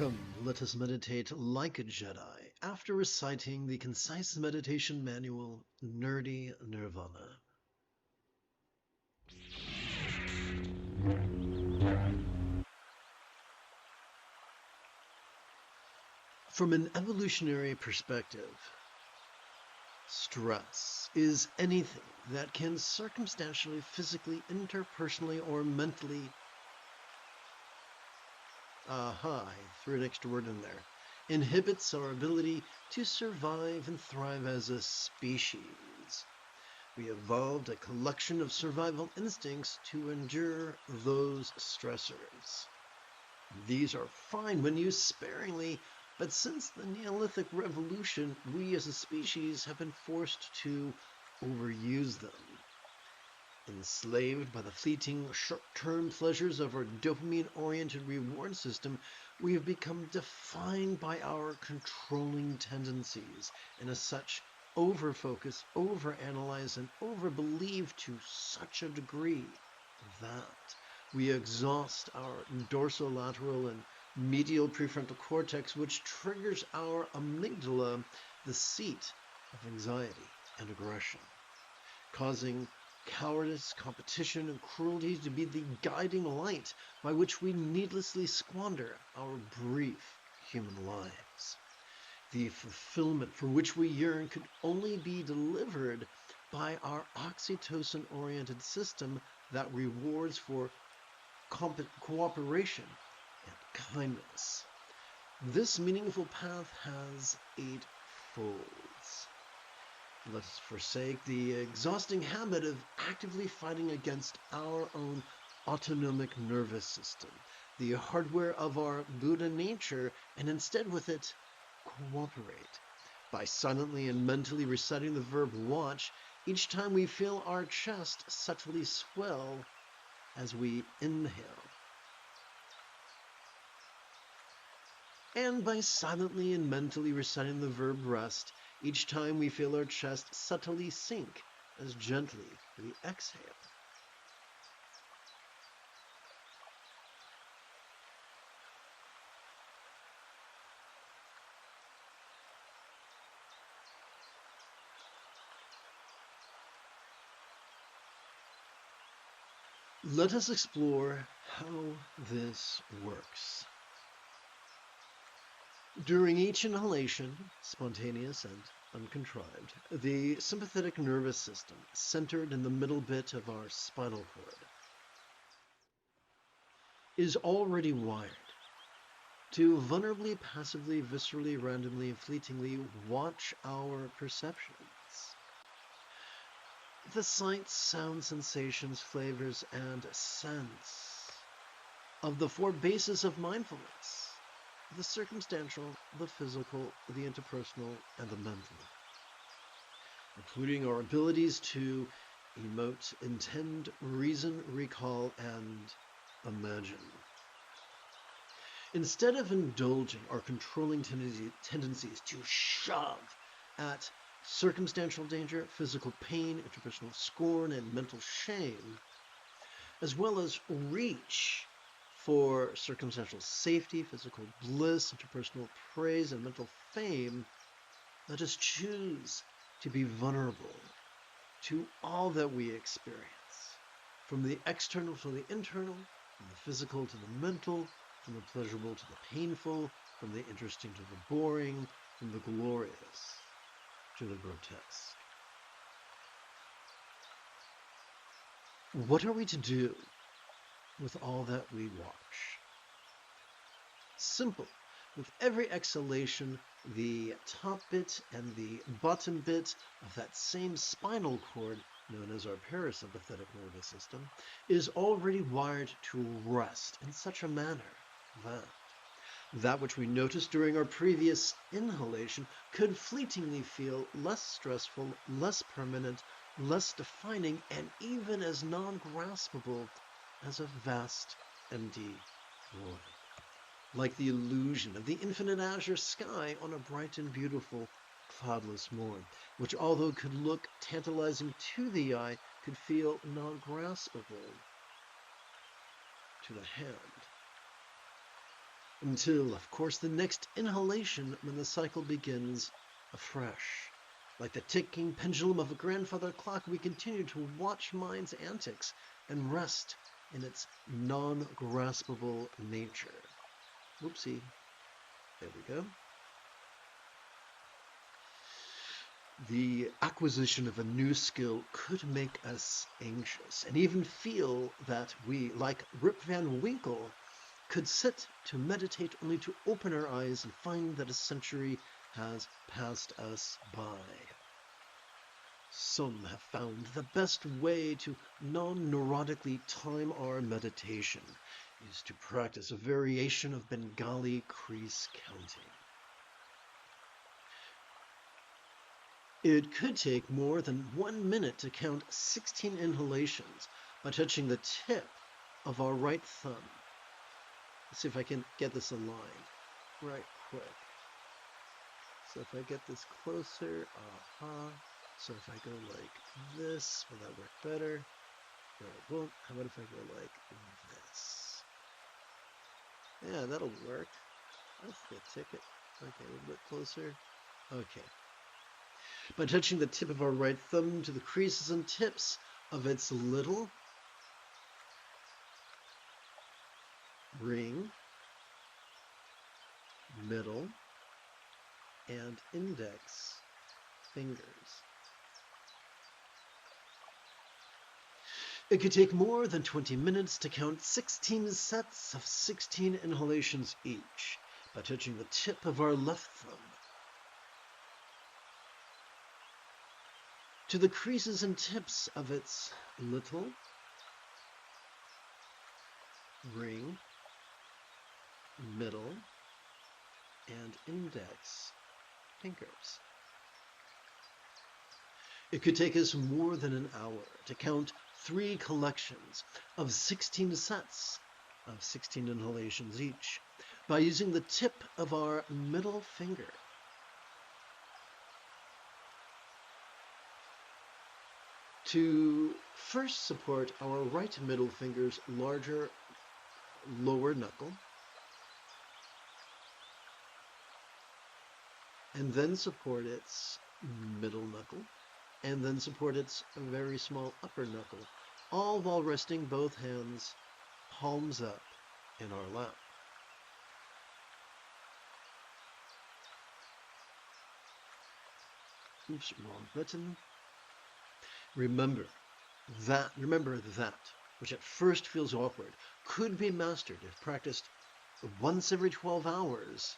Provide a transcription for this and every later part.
Come, let us meditate like a Jedi after reciting the concise meditation manual, Nerdy Nirvana. From an evolutionary perspective, stress is anything that can circumstantially, physically, interpersonally, or mentally I threw an extra word in there. Inhibits our ability to survive and thrive as a species. We evolved a collection of survival instincts to endure those stressors. These are fine when used sparingly, but since the Neolithic Revolution, we as a species have been forced to overuse them. Enslaved by the fleeting, short-term pleasures of our dopamine-oriented reward system, we have become defined by our controlling tendencies, and as such, over-focus, over-analyze, and over-believe to such a degree that we exhaust our dorsolateral and medial prefrontal cortex, which triggers our amygdala, the seat of anxiety and aggression, causing cowardice, competition, and cruelty to be the guiding light by which we needlessly squander our brief human lives. The fulfillment for which we yearn could only be delivered by our oxytocin-oriented system that rewards for cooperation and kindness. This meaningful path has 8 folds. Let us forsake the exhausting habit of actively fighting against our own autonomic nervous system, the hardware of our Buddha nature, and instead with it cooperate by silently and mentally reciting the verb watch each time we feel our chest subtly swell as we inhale, and by silently and mentally reciting the verb rest each time we feel our chest subtly sink as gently we exhale. Let us explore how this works. During each inhalation, spontaneous and uncontrived, the sympathetic nervous system, centered in the middle bit of our spinal cord, is already wired to vulnerably, passively, viscerally, randomly, and fleetingly watch our perceptions. The sights, sounds, sensations, flavors, and scents of the 4 bases of mindfulness: the circumstantial, the physical, the interpersonal, and the mental, including our abilities to emote, intend, reason, recall, and imagine. Instead of indulging our controlling tendencies to shove at circumstantial danger, physical pain, interpersonal scorn, and mental shame, as well as reach for circumstantial safety, physical bliss, interpersonal praise, and mental fame, let us choose to be vulnerable to all that we experience, from the external to the internal, from the physical to the mental, from the pleasurable to the painful, from the interesting to the boring, from the glorious to the grotesque. What are we to do with all that we watch? Simple. With every exhalation, the top bit and the bottom bit of that same spinal cord, known as our parasympathetic nervous system, is already wired to rest in such a manner that which we noticed during our previous inhalation could fleetingly feel less stressful, less permanent, less defining, and even as non-graspable as a vast, empty void. Like the illusion of the infinite azure sky on a bright and beautiful, cloudless morn, which, although could look tantalizing to the eye, could feel non-graspable to the hand. until, of course, the next inhalation when the cycle begins afresh. Like the ticking pendulum of a grandfather clock, we continue to watch mind's antics and rest in its non-graspable nature. Whoopsie. There we go. The acquisition of a new skill could make us anxious and even feel that we, like Rip Van Winkle, could sit to meditate only to open our eyes and find that a century has passed us by. Some have found the best way to non-neurotically time our meditation is to practice a variation of Bengali crease counting. It could take more than 1 minute to count 16 inhalations by touching the tip of our right thumb. Let's see if I can get this aligned right quick. So if I get this closer, So if I go like this, will that work better? No, it won't. How about if I go like this? Yeah, that'll work. That's the ticket. Okay, a little bit closer. Okay. By touching the tip of our right thumb to the creases and tips of its little, ring, middle, and index fingers. It could take more than 20 minutes to count 16 sets of 16 inhalations each by touching the tip of our left thumb to the creases and tips of its little, ring, middle, and index fingers. It could take us more than an hour to count 3 collections of 16 sets of 16 inhalations each by using the tip of our middle finger to first support our right middle finger's larger lower knuckle, and then support its middle knuckle, and then support its very small upper knuckle, all while resting both hands palms up in our lap. Oops, wrong button. Remember that, which at first feels awkward, could be mastered if practiced once every 12 hours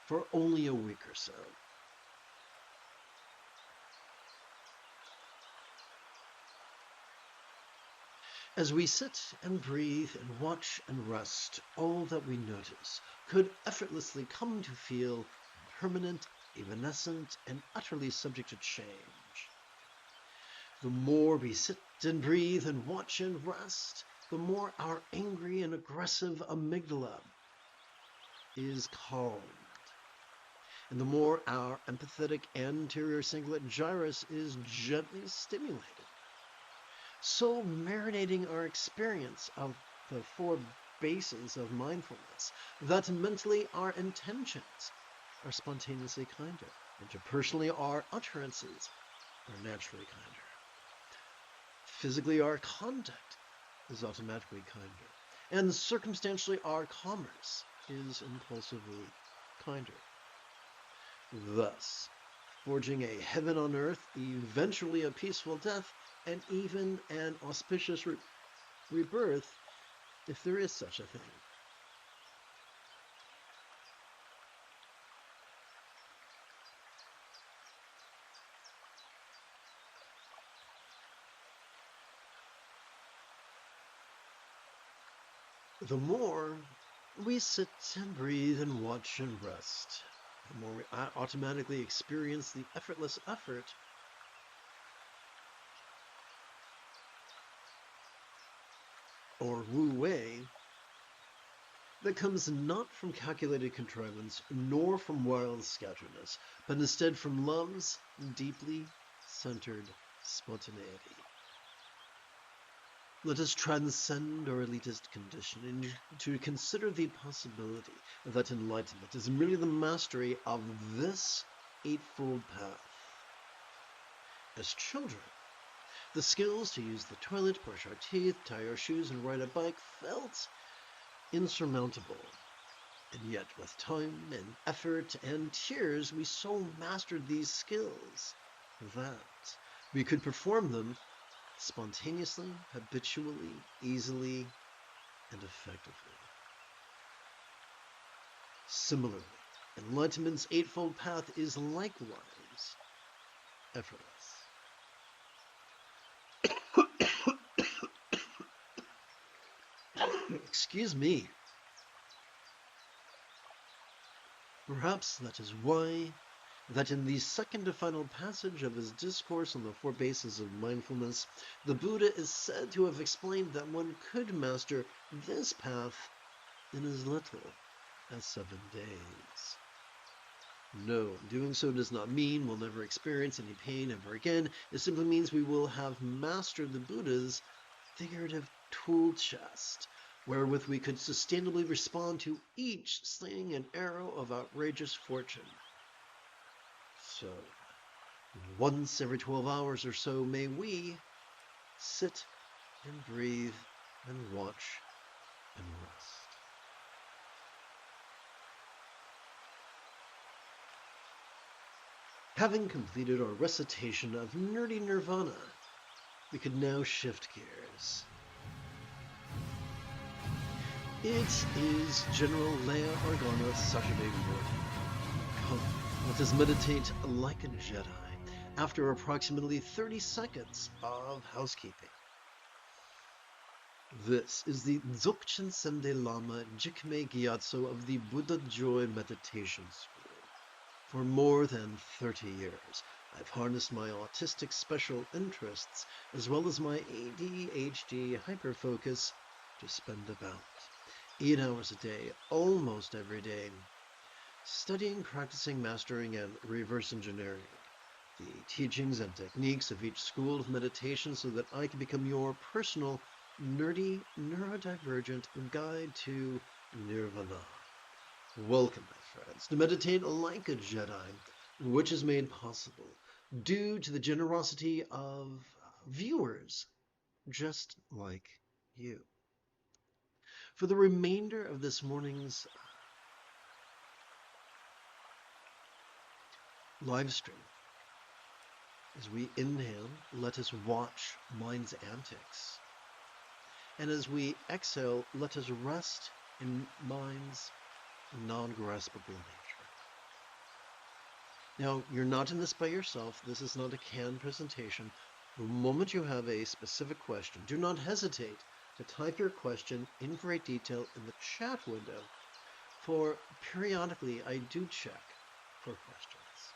for only a week or so. As we sit and breathe and watch and rest, all that we notice could effortlessly come to feel permanent, evanescent, and utterly subject to change. The more we sit and breathe and watch and rest, the more our angry and aggressive amygdala is calmed, and the more our empathetic anterior cingulate gyrus is gently stimulated. So marinating our experience of the 4 bases of mindfulness that mentally our intentions are spontaneously kinder, interpersonally our utterances are naturally kinder. Physically our conduct is automatically kinder, and circumstantially our commerce is impulsively kinder. Thus, forging a heaven on earth, eventually a peaceful death, and even an auspicious rebirth, if there is such a thing. The more we sit and breathe and watch and rest, the more we automatically experience the effortless effort or wu wei that comes not from calculated contrivance nor from wild scatteredness, but instead from love's deeply centered spontaneity. Let us transcend our elitist conditioning to consider the possibility that enlightenment is merely the mastery of this eightfold path. As children, the skills to use the toilet, brush our teeth, tie our shoes, and ride a bike felt insurmountable. And yet, with time and effort and tears, we so mastered these skills that we could perform them spontaneously, habitually, easily, and effectively. Similarly, enlightenment's eightfold path is likewise effortless. Excuse me. Perhaps that is why that in the second and final passage of his discourse on the four bases of mindfulness, the Buddha is said to have explained that one could master this path in as little as 7 days. No, doing so does not mean we'll never experience any pain ever again. It simply means we will have mastered the Buddha's figurative tool chest, wherewith we could sustainably respond to each sling and arrow of outrageous fortune. So, once every 12 hours or so, may we sit and breathe and watch and rest. Having completed our recitation of nerdy nirvana, we could now shift gears. It is General Leia Organa Saturday morning. Come, let us meditate like a Jedi after approximately 30 seconds of housekeeping. This is the Dzogchen Sende Lama Jigme Gyatso of the Buddha Joy Meditation School. For more than 30 years, I've harnessed my autistic special interests as well as my ADHD hyperfocus to spend about 8 hours a day, almost every day, studying, practicing, mastering, and reverse engineering the teachings and techniques of each school of meditation so that I can become your personal, nerdy, neurodivergent guide to nirvana. Welcome, my friends, to meditate like a Jedi, which is made possible due to the generosity of viewers just like you. For the remainder of this morning's live stream, as we inhale, let us watch mind's antics. And as we exhale, let us rest in mind's non-graspable nature. Now, you're not in this by yourself. This is not a canned presentation. The moment you have a specific question, do not hesitate to type your question in great detail in the chat window, for periodically I do check for questions.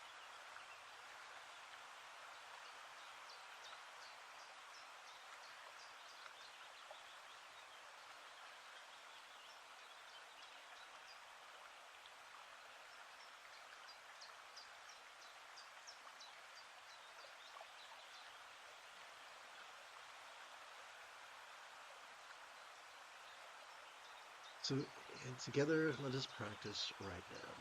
So, together, let us practice right now.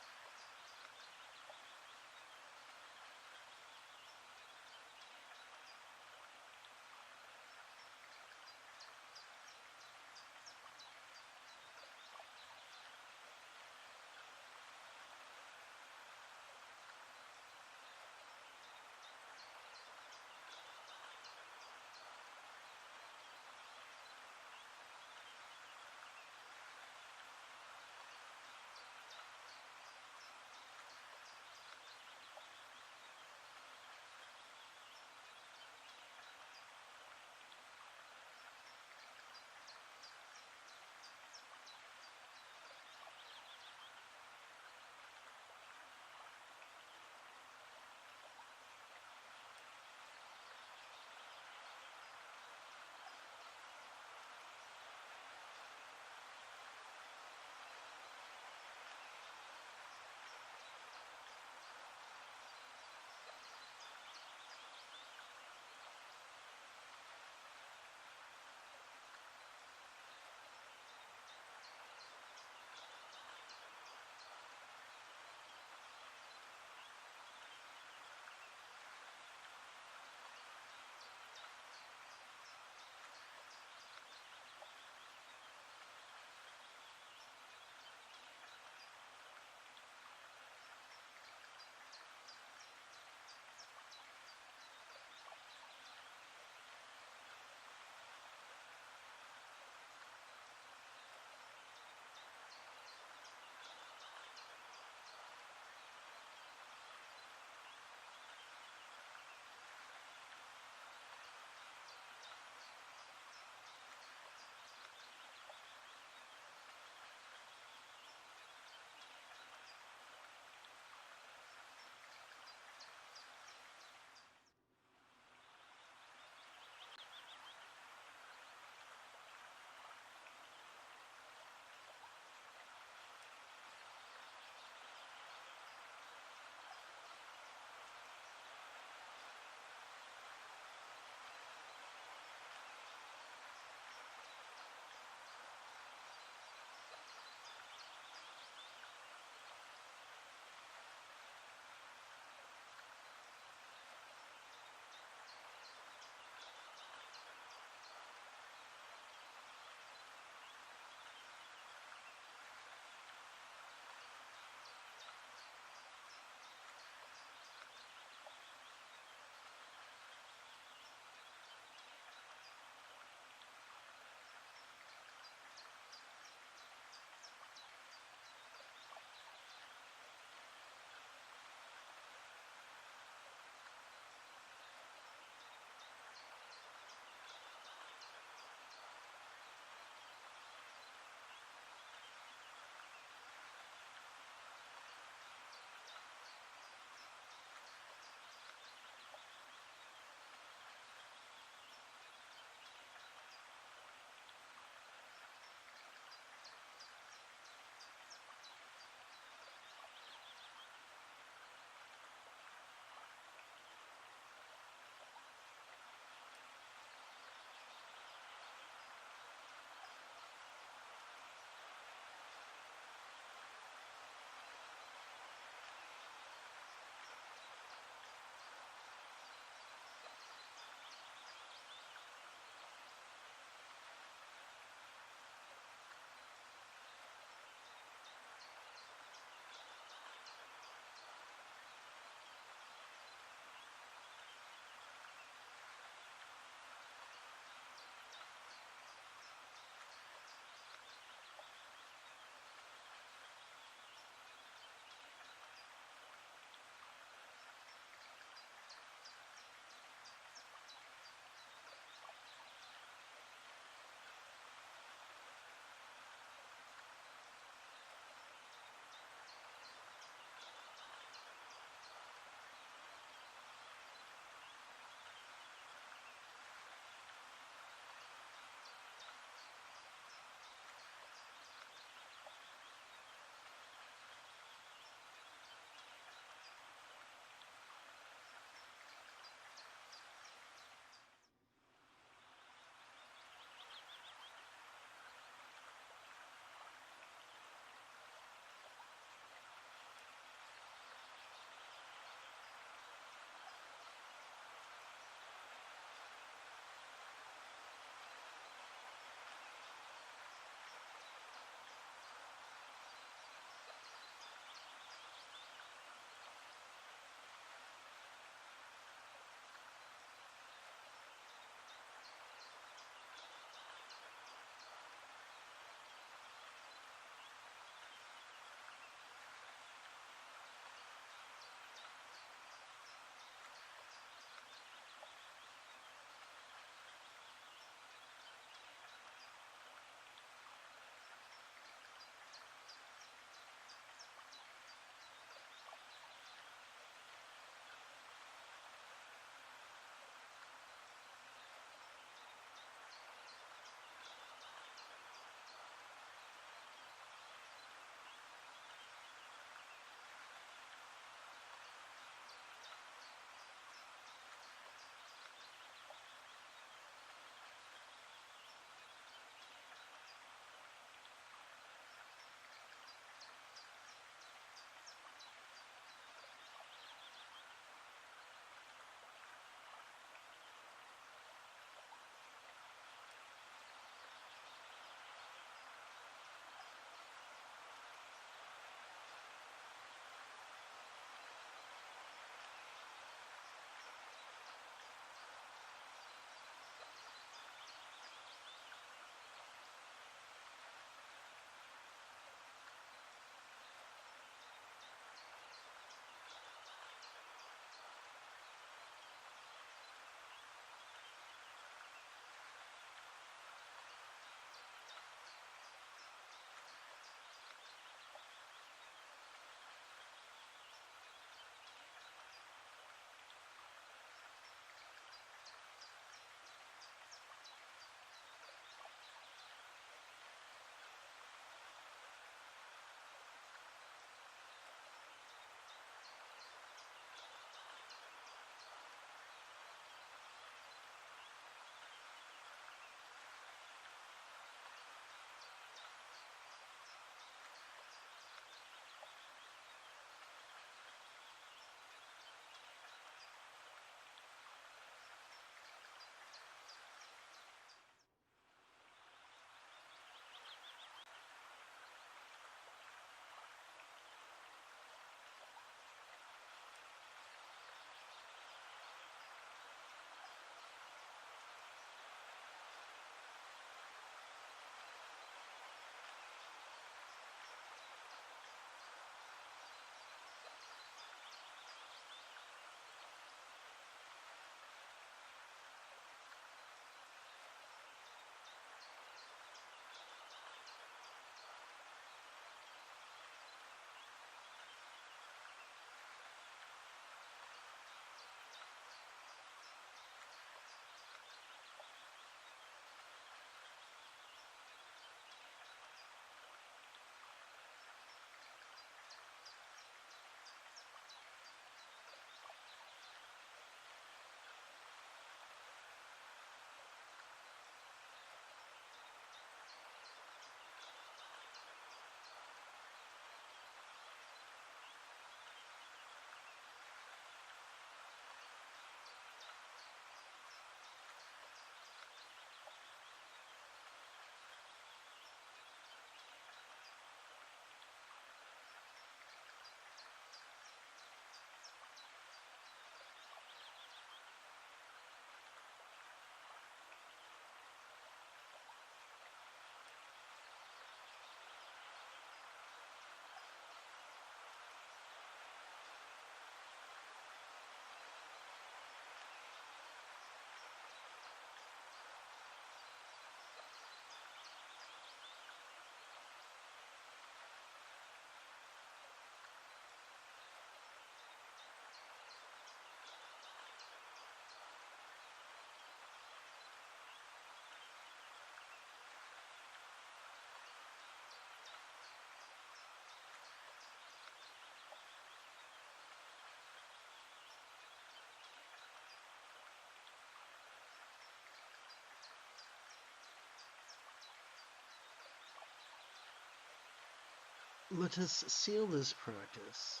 Let us seal this practice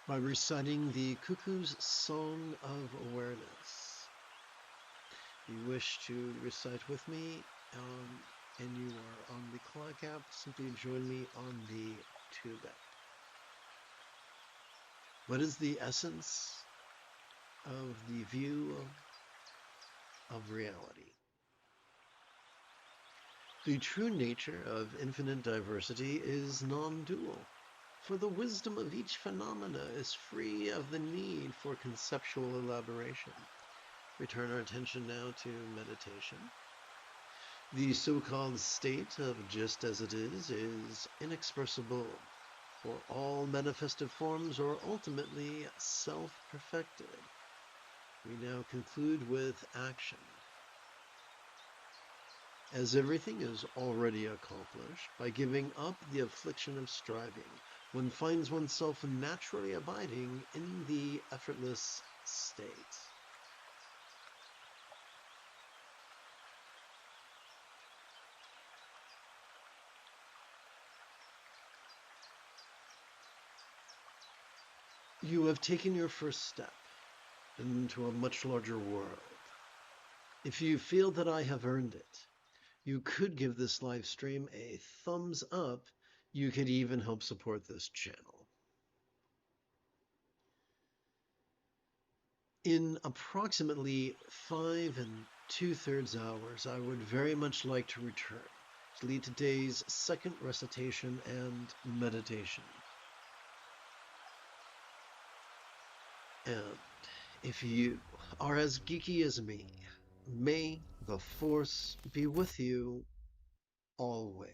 by reciting the Cuckoo's Song of Awareness. If you wish to recite with me and you are on the clock app, simply join me on the tube app. What is the essence of the view of reality? The true nature of infinite diversity is non-dual, for the wisdom of each phenomena is free of the need for conceptual elaboration. We turn our attention now to meditation. The so-called state of just as it is inexpressible, for all manifested forms are ultimately self-perfected. We now conclude with action. As everything is already accomplished, by giving up the affliction of striving, one finds oneself naturally abiding in the effortless state. You have taken your first step into a much larger world. If you feel that I have earned it, you could give this live stream a thumbs up. You could even help support this channel. In approximately 5 2/3 hours, I would very much like to return to lead today's second recitation and meditation. And if you are as geeky as me, may the Force be with you always.